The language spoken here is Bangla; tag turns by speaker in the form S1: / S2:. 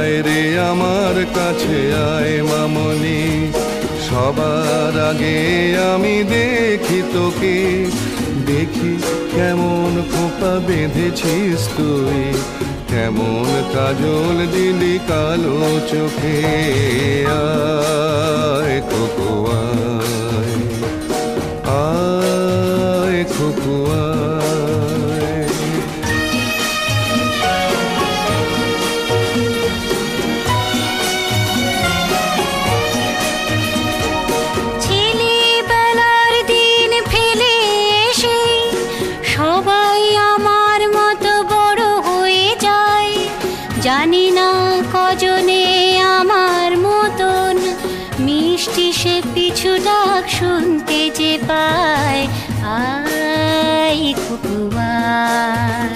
S1: আয় রে আমার কাছে আয় মামনি, সবার আগে আমি দেখি তোকে, দেখি কেমন খোপা বেঁধেছিস তুই, কেমন কাজল দিলি কালো চোখে। আয় খোকো আয়, আয় খোকো আয়।
S2: ছেলেবেলার দিন ফেলে এসে সবাই আমার মতো বড় হয়ে যায়, জানি না কজনে আমার মতন মিষ্টি সে পিছু ডাক শুনতে যে পায়। আয় খোকো আয়।